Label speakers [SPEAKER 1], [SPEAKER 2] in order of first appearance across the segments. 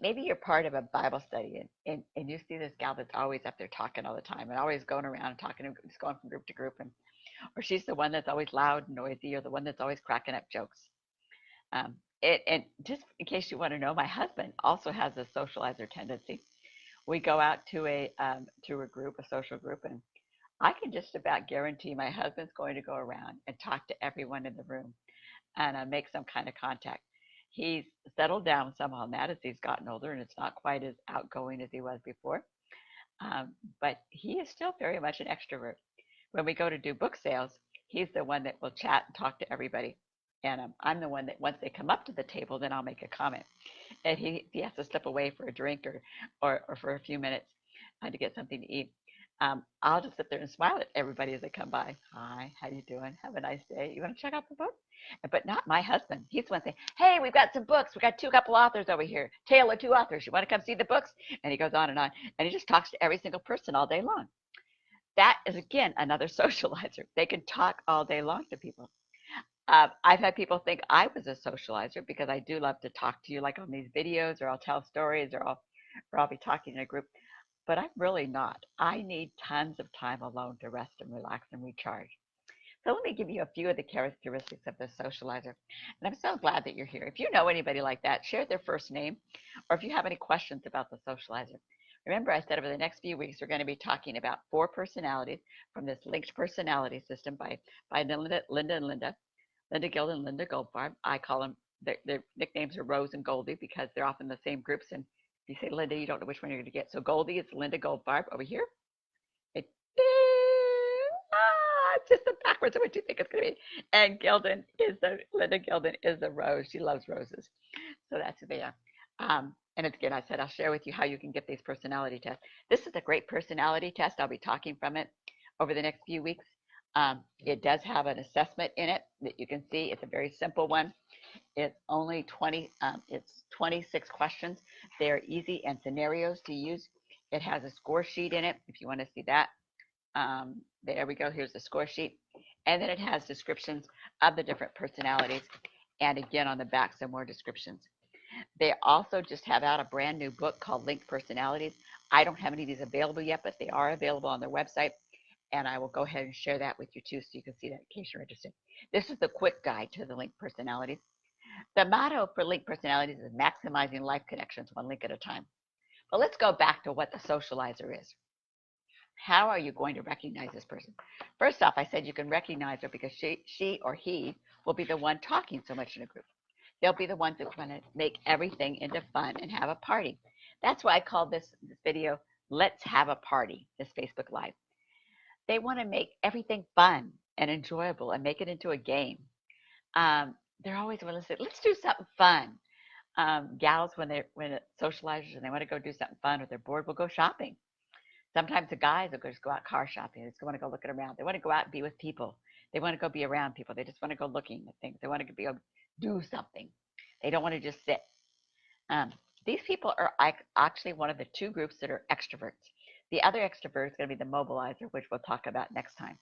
[SPEAKER 1] maybe you're part of a Bible study and you see this gal that's always up there talking all the time and always going around and talking, just going from group to group, and or she's the one that's always loud and noisy, or the one that's always cracking up jokes. And just in case you want to know, my husband also has a socializer tendency. We go out to a group, a social group, and I can just about guarantee my husband's going to go around and talk to everyone in the room and make some kind of contact. He's settled down somehow now as he's gotten older, and it's not quite as outgoing as he was before. But he is still very much an extrovert. When we go to do book sales, he's the one that will chat and talk to everybody. And I'm the one that once they come up to the table, then I'll make a comment. And he has to step away for a drink or for a few minutes to get something to eat. I'll just sit there and smile at everybody as they come by. Hi, how you doing? Have a nice day. You want to check out the book? But not my husband. He's the one saying, hey, we've got some books. We got couple authors over here. Tale of two authors. You want to come see the books? And he goes on. And he just talks to every single person all day long. That is, again, another socializer. They can talk all day long to people. I've had people think I was a socializer because I do love to talk to you, like on these videos, or I'll tell stories, or I'll be talking in a group. But I'm really not. I need tons of time alone to rest and relax and recharge. So let me give you a few of the characteristics of the socializer. And I'm so glad that you're here. If you know anybody like that, share their first name, or if you have any questions about the socializer. Remember, I said over the next few weeks, we're going to be talking about 4 personalities from this linked personality system by Linda and Linda Gill and Linda Goldfarb. I call them, their nicknames are Rose and Goldie because they're often the same groups. And if you say Linda, you don't know which one you're going to get. So Goldie is Linda Goldfarb over here. It's just the backwards of what you think it's going to be. And Linda Gilden is the rose. She loves roses. So that's who they are. And again, I said I'll share with you how you can get these personality tests. This is a great personality test. I'll be talking from it over the next few weeks. It does have an assessment in it that you can see. It's a very simple one. It's only 26 questions. They're easy and scenarios to use. It has a score sheet in it if you want to see that. There we go. Here's the score sheet. And then it has descriptions of the different personalities. And again, on the back, some more descriptions. They also just have out a brand new book called Linked Personalities. I don't have any of these available yet, but they are available on their website. And I will go ahead and share that with you too, so you can see that in case you're interested. This is the quick guide to the linked personalities. The motto for linked personalities is maximizing life connections, one link at a time. But let's go back to what the socializer is. How are you going to recognize this person? First off, I said you can recognize her because she or he will be the one talking so much in a group. They'll be the ones that want to make everything into fun and have a party. That's why I called this video, Let's Have a Party, this Facebook Live. They want to make everything fun and enjoyable and make it into a game. They're always willing to say, let's do something fun. Gals, when socializers and they want to go do something fun or they're bored, will go shopping. Sometimes the guys will just go out car shopping. They just want to go looking around. They want to go out and be with people. They want to go be around people. They just want to go looking at things. They want to be able to do something. They don't want to just sit. These people are actually one of the 2 groups that are extroverts. The other extrovert is going to be the mobilizer, which we'll talk about next time.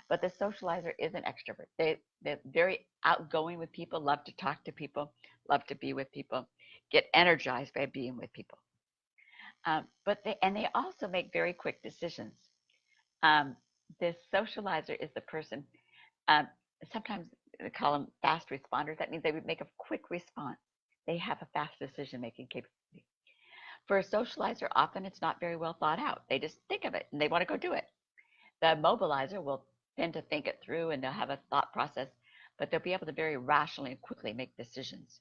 [SPEAKER 1] But the socializer is an extrovert. They're very outgoing with people, love to talk to people, love to be with people, get energized by being with people. But they also make very quick decisions. This socializer is the person, sometimes they call them fast responders. That means they would make a quick response. They have a fast decision-making capability. For a socializer, often it's not very well thought out. They just think of it and they want to go do it. The mobilizer will tend to think it through and they'll have a thought process, but they'll be able to very rationally and quickly make decisions.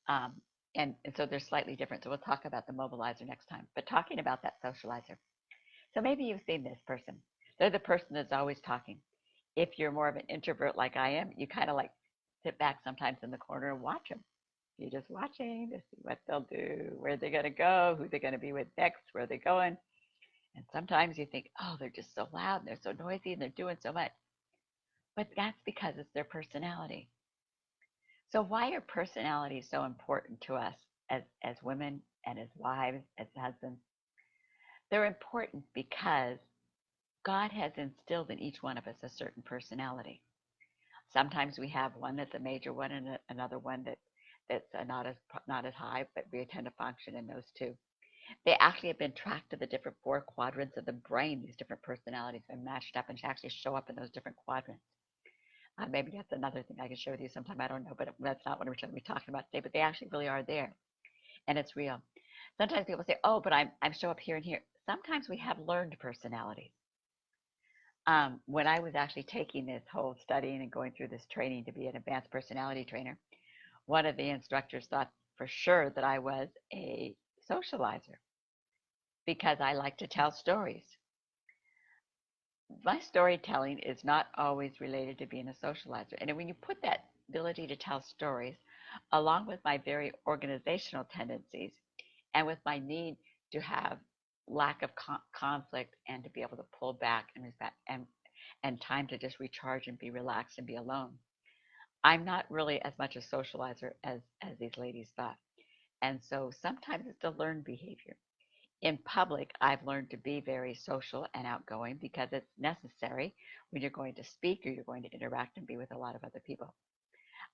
[SPEAKER 1] And so they're slightly different. So we'll talk about the mobilizer next time. But talking about that socializer. So maybe you've seen this person. They're the person that's always talking. If you're more of an introvert like I am, you kind of like sit back sometimes in the corner and watch them. You're just watching to see what they'll do, where they're going to go, who they're going to be with next, where they're going. And sometimes you think, oh, they're just so loud and they're so noisy and they're doing so much. But that's because it's their personality. So why are personalities so important to us as women and as wives, as husbands? They're important because God has instilled in each one of us a certain personality. Sometimes we have one that's a major one and another one It's not as high, but we tend to function in those two. They actually have been tracked to the different four quadrants of the brain. These different personalities have been matched up and actually show up in those different quadrants. Maybe that's another thing I can share with you sometime. I don't know, but that's not what we're going to be talking about today. But they actually really are there, and it's real. Sometimes people say, "Oh, but I'm show up here and here." Sometimes we have learned personalities. When I was actually taking this whole studying and going through this training to be an advanced personality trainer, one of the instructors thought for sure that I was a socializer because I like to tell stories. My storytelling is not always related to being a socializer. And when you put that ability to tell stories along with my very organizational tendencies and with my need to have lack of conflict and to be able to pull back and time to just recharge and be relaxed and be alone, I'm not really as much a socializer as these ladies thought. And so sometimes it's a learned behavior. In public, I've learned to be very social and outgoing because it's necessary when you're going to speak or you're going to interact and be with a lot of other people.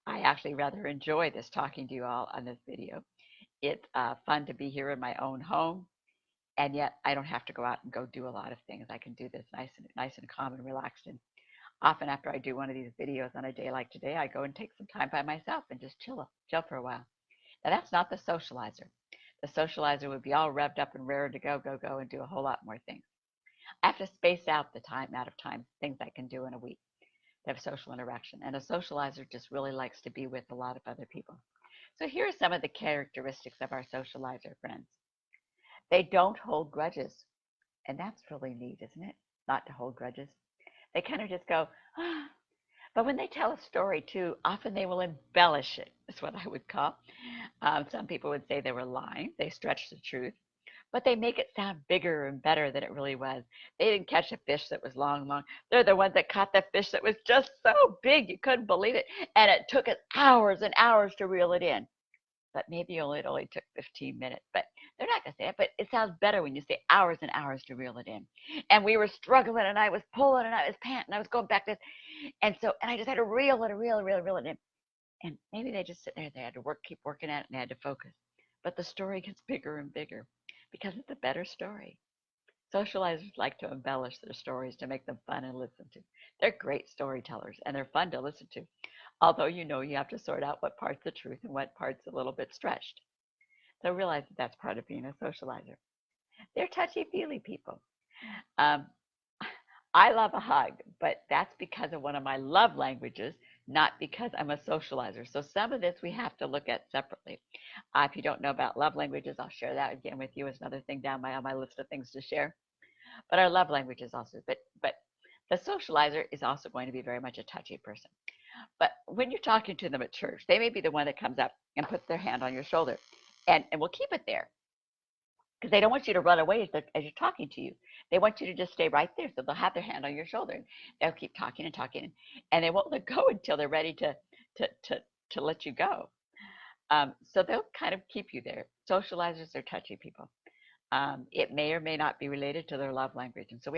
[SPEAKER 1] I actually rather enjoy this talking to you all on this video. It's fun to be here in my own home, and yet I don't have to go out and go do a lot of things. I can do this nice and calm and relaxed. And often after I do one of these videos on a day like today, I go and take some time by myself and just chill for a while. Now that's not the socializer. The socializer would be all revved up and raring to go, and do a whole lot more things. I have to space out the time, things I can do in a week to have social interaction. And a socializer just really likes to be with a lot of other people. So here are some of the characteristics of our socializer friends. They don't hold grudges. And that's really neat, isn't it? Not to hold grudges. They kind of just go, ah. But when they tell a story, too, often they will embellish it, is what I would call. Some people would say they were lying. They stretch the truth. But they make it sound bigger and better than it really was. They didn't catch a fish that was long. They're the ones that caught the fish that was just so big you couldn't believe it. And it took us hours and hours to reel it in. But maybe it only took 15 minutes. But they're not going to say it. But it sounds better when you say hours and hours to reel it in. And we were struggling, and I was pulling, and I was panting, I was going back to this. And I just had to reel it in. And maybe they just sit there. They had to keep working at it, and they had to focus. But the story gets bigger and bigger because it's a better story. Socializers like to embellish their stories to make them fun and listen to. They're great storytellers, and they're fun to listen to. Although you have to sort out what part's the truth and what part's a little bit stretched. So realize that that's part of being a socializer. They're touchy-feely people. Um, I love a hug, but that's because of one of my love languages, not because I'm a socializer. So some of this we have to look at separately. If you don't know about love languages, I'll share that again with you as another thing down on my list of things to share. But our love languages also. But the socializer is also going to be very much a touchy person. But when you're talking to them at church, they may be the one that comes up and puts their hand on your shoulder, and will keep it there because they don't want you to run away as you're talking to you. They want you to just stay right there. So they'll have their hand on your shoulder, and they'll keep talking and talking, and they won't let go until they're ready to let you go. So they'll kind of keep you there. Socializers are touchy people. It may or may not be related to their love language, and so we